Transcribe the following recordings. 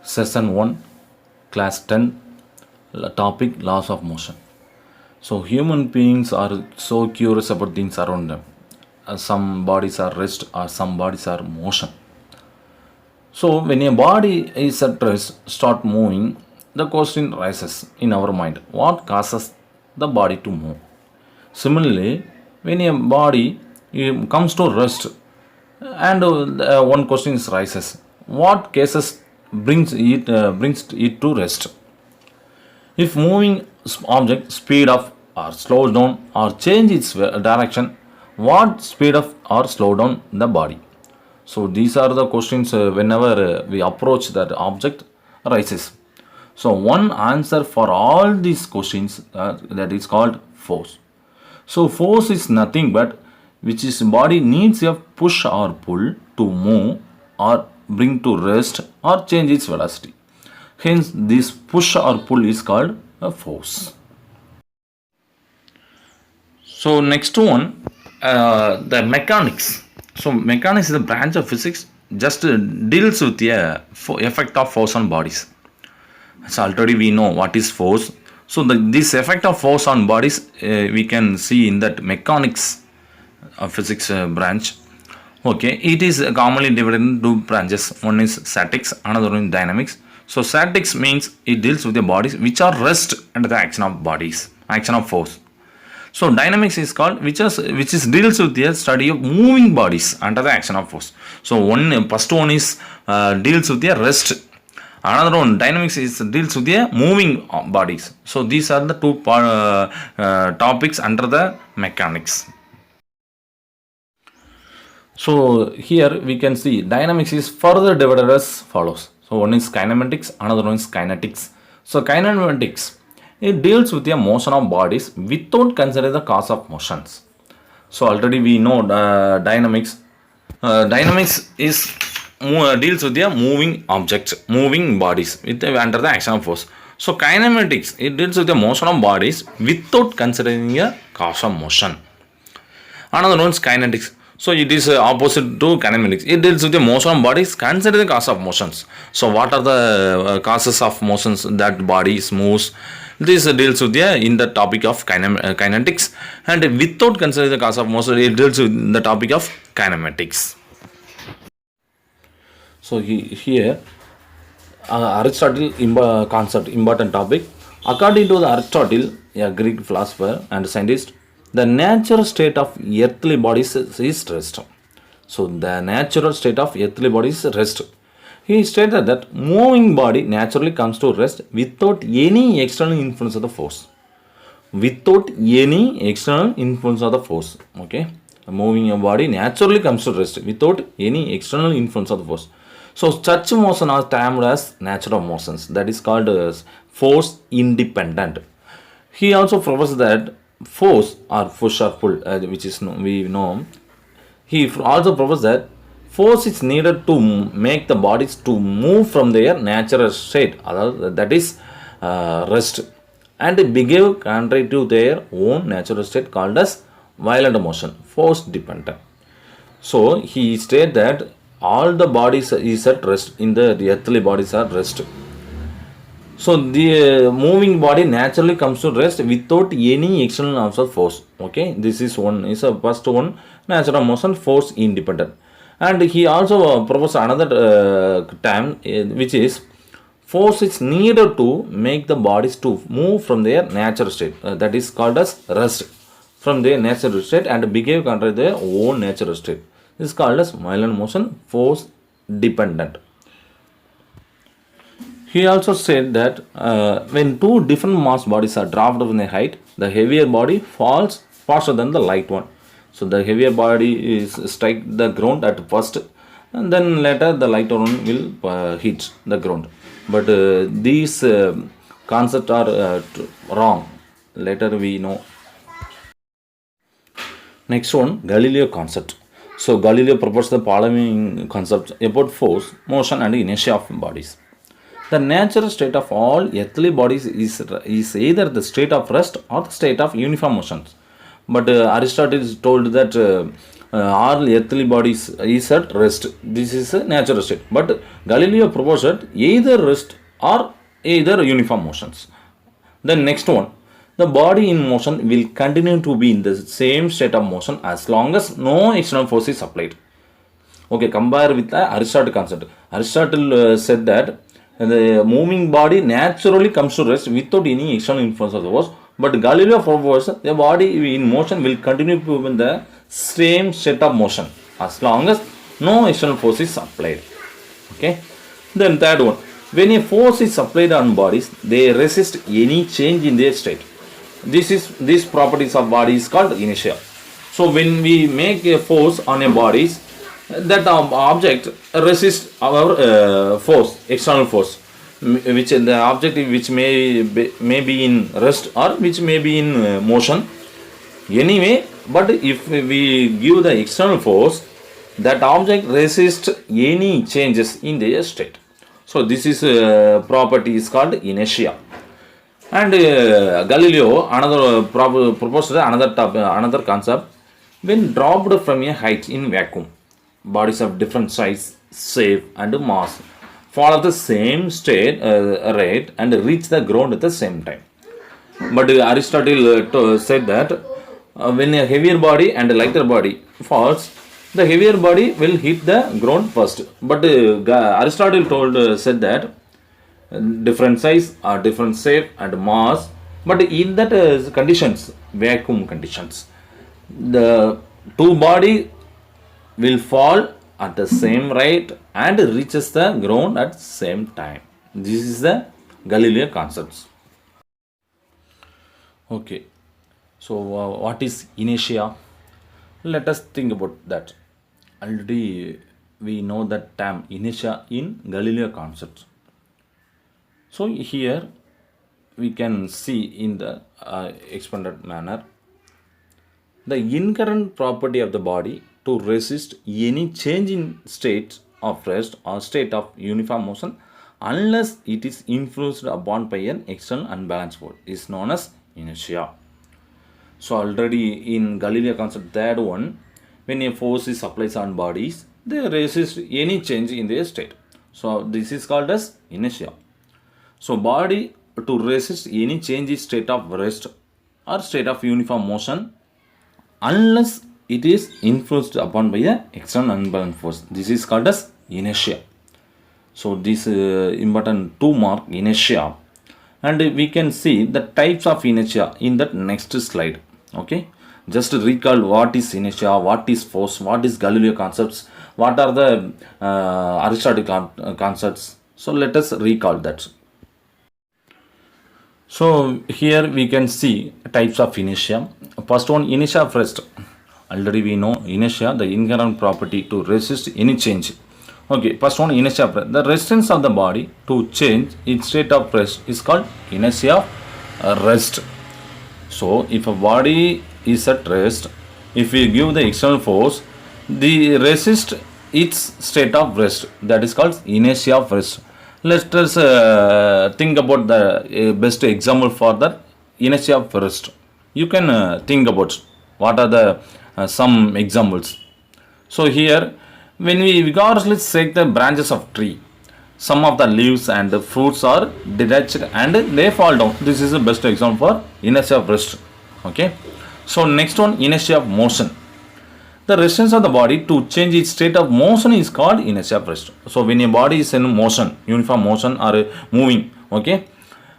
Session 1, Class 10, topic Laws of Motion. So, human beings are so curious about things around them. Some bodies are rest or some bodies are motion. So, when a body is at rest, start moving, the question rises in our mind, what causes the body to move? Similarly, when a body comes to rest, and one question is rises, what cases brings it to rest? If moving object speed up or slows down or change its direction, what speed up or slow down the body? So these are the questions whenever we approach that object rises. So one answer for all these questions that is called force. So force is nothing but which is body needs a push or pull to move or bring to rest or change its velocity. Hence this push or pull is called a force. So next one, the mechanics. So mechanics is a branch of physics just deals with the effect of force on bodies. So already we know what is force. So this effect of force on bodies we can see in that mechanics of physics branch. Okay, it is commonly divided into branches. One is statics, another one is dynamics. So statics means it deals with the bodies which are rest under the action of bodies, action of force. So dynamics is called which is deals with the study of moving bodies under the action of force. So first one is deals with the rest. Another one dynamics is deals with the moving bodies. So these are the two topics under the mechanics. So here we can see dynamics is further divided as follows. So one is kinematics, another one is kinetics. So kinematics, it deals with the motion of bodies without considering the cause of motions. So already we know dynamics. Dynamics is deals with the moving objects, moving bodies under the action of force. So kinematics, it deals with the motion of bodies without considering a cause of motion. Another one is kinetics. So it is opposite to kinematics. It deals with the motion of bodies, consider the cause of motions. So what are the causes of motions that bodies moves? This deals with the in the topic of kinetics, and without considering the cause of motion, it deals with the topic of kinematics. So here Aristotle concept important topic. According to the Aristotle, a Greek philosopher and scientist, the natural state of earthly bodies is rest. So the natural state of earthly bodies is rest. He stated that moving body naturally comes to rest without any external influence of the force. Without any external influence of the force. Okay. Moving a body naturally comes to rest without any external influence of the force. So such motion are termed as natural motions. That is called as force independent. He also proposes that force or push or pull, which is we know. He also proposes that force is needed to make the bodies to move from their natural state, that is rest, and behave contrary to their own natural state called as violent motion, force dependent. So he stated that all the bodies is at rest, in the earthly bodies are rest. So the moving body naturally comes to rest without any external outside force. Okay, this is a first one, natural motion, force independent. And he also proposed another term which is force is needed to make the bodies to move from their natural state. That is called as rest from their natural state and behave contrary to their own natural state. This is called as violent motion, force dependent. He also said that when two different mass bodies are dropped from their height, the heavier body falls faster than the light one. So the heavier body is strike the ground at first, and then later the lighter one will hit the ground. But these concepts are wrong. Later we know. Next one, Galileo concept. So Galileo proposed the following concepts about force, motion, and inertia of bodies. The natural state of all earthly bodies is either the state of rest or the state of uniform motions. But Aristotle told that all earthly bodies is at rest. This is a natural state. But Galileo proposed that either rest or either uniform motions. The next one, the body in motion will continue to be in the same state of motion as long as no external force is applied. Okay, compare with the Aristotle concept. Aristotle said that the moving body naturally comes to rest without any external influence of the force. But Galileo proposed the body in motion will continue to be in the same state of motion as long as no external force is applied. Okay. Then third one, when a force is applied on bodies, they resist any change in their state. These properties of body is called inertia. So when we make a force on a bodies, that object resists our force, external force, which the object which may be in rest or which may be in motion anyway. But if we give the external force, that object resists any changes in their state. So this is property is called inertia. And Galileo proposed another concept. When dropped from a height in vacuum, bodies of different size, shape and mass follow the same state rate and reach the ground at the same time. But Aristotle said that when a heavier body and a lighter body falls, the heavier body will hit the ground first. But Aristotle said that different size or different shape and mass, but in that conditions, vacuum conditions, the two body will fall at the same rate and reaches the ground at same time. This is the Galileo concepts. Okay, so what is inertia? Let us think about that. Already we know that term inertia in Galileo concepts. So here we can see in the expanded manner the inherent property of the body to resist any change in state of rest or state of uniform motion unless it is influenced upon by an external unbalanced force is known as inertia. So already in Galileo concept third one, when a force is applied on bodies, they resist any change in their state. So this is called as inertia. So body to resist any change in state of rest or state of uniform motion unless it is influenced upon by a external unbalanced force. This is called as inertia. So this important 2 mark inertia, and we can see the types of inertia in that next slide. Okay, just recall what is inertia, what is force, what is Galileo concepts, what are the Aristotle concepts. So let us recall that. So here we can see types of inertia. First one, inertia of rest. Already we know inertia, the inherent property to resist any change. Okay, first one, inertia of rest. The resistance of the body to change its state of rest is called inertia of rest. So if a body is at rest, if we give the external force, the resist its state of rest, that is called inertia of rest. Let us think about the best example for the inertia of rest. You can think about what are the some examples. So here, when we vigorously shake the branches of tree, some of the leaves and the fruits are detached and they fall down. This is the best example for inertia of rest. Okay. So next one, inertia of motion. The resistance of the body to change its state of motion is called inertia of rest. So when a body is in motion, uniform motion or moving, okay.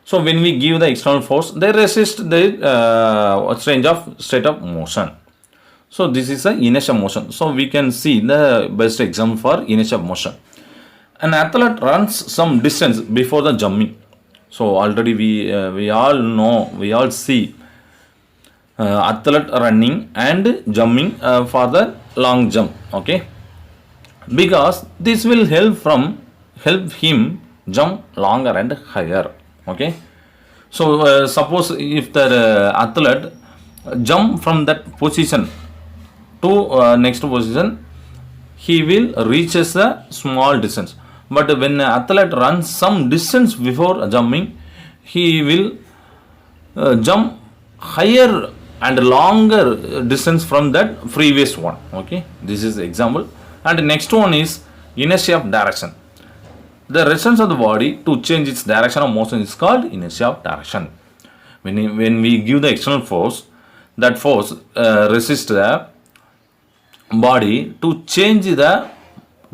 So when we give the external force, they resist the change of state of motion. So this is the inertia motion. So we can see the best example for inertia motion. An athlete runs some distance before the jumping. So already we all know, we all see athlete running and jumping for the long jump. Okay, because this will help him jump longer and higher. Okay, so suppose if the athlete jump from that position to next position, he will reaches a small distance. But when an athlete runs some distance before jumping, he will jump higher and longer distance from that previous one. Okay, this is example. And next one is inertia of direction. The resistance of the body to change its direction of motion is called inertia of direction. When we give the external force, that force resists the body to change the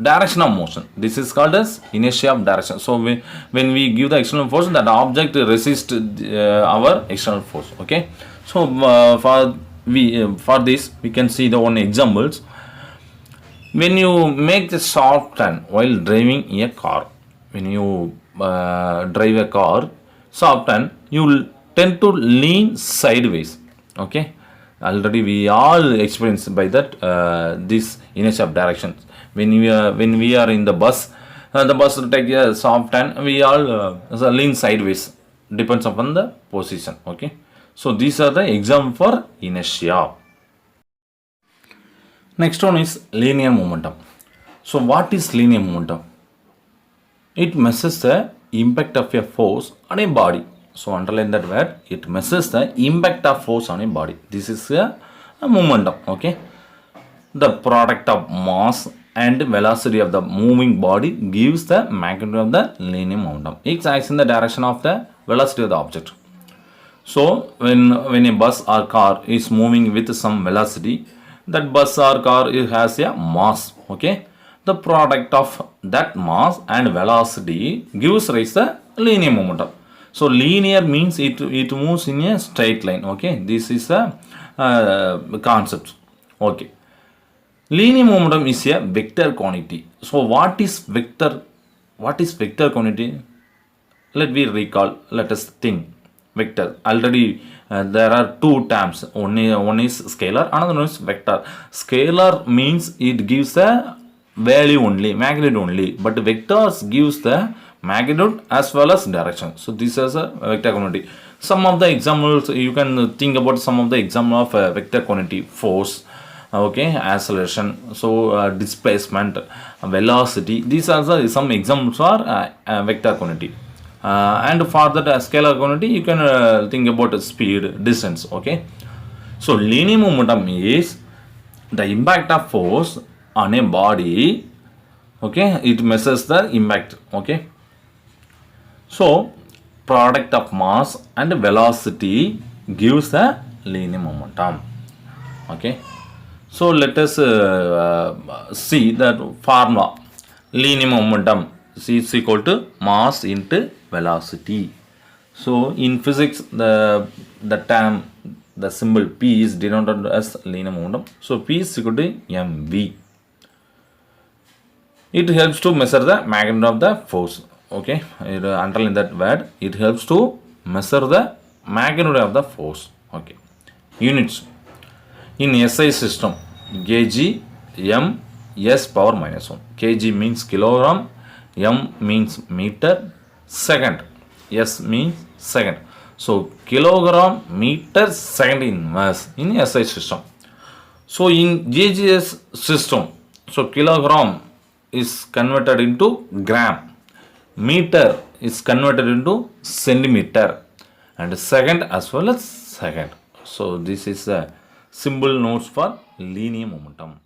direction of motion. This is called as inertia of direction. So when we give the external force, that object resists our external force. Okay, so for this we can see the one examples. When you make the sharp turn while driving a car, when you drive a car, sharp turn, you will tend to lean sideways. Okay, already we all experienced by that this inertia of direction. When we are in the bus will take a sharp turn, we all lean sideways, depends upon the position. Okay, so these are the example for inertia. Next one is linear momentum. So what is linear momentum? It measures the impact of a force on a body. So underline that word. It measures the impact of force on a body. This is a momentum. Okay, the product of mass and velocity of the moving body gives the magnitude of the linear momentum. It acts in the direction of the velocity of the object. So when a bus or car is moving with some velocity, that bus or car has a mass. Okay, the product of that mass and velocity gives rise to linear momentum. So linear means it moves in a straight line. Okay, this is a concept. Okay, linear momentum is a vector quantity. So what is vector quantity? Let me recall, let us think. Vector, already there are two terms. One is scalar, another one is vector. Scalar means it gives the value only, magnitude only, but vectors gives the magnitude as well as direction. So this is a vector quantity. Some of the examples you can think about, some of the example of vector quantity: force, okay, acceleration, so displacement, velocity. These are some examples for vector quantity. And for that scalar quantity, you can think about speed, distance. Okay, so linear momentum is the impact of force on a body. Okay, it measures the impact. Okay, so product of mass and velocity gives the linear momentum. Okay, so let us see that formula. Linear momentum is equal to mass into velocity. So in physics, the term, the symbol P is denoted as linear momentum. So P is equal to mv. It helps to measure the magnitude of the force. Okay, underline that word. It helps to measure the magnitude of the force. Okay, units in SI system: kg, m, s power minus 1. Kg means kilogram, m means meter, second, s means second. So kilogram, meter, second in mass in SI system. So in GGS system, so kilogram is converted into gram, meter is converted into centimeter, and second as well as second. So this is a symbol notes for linear momentum.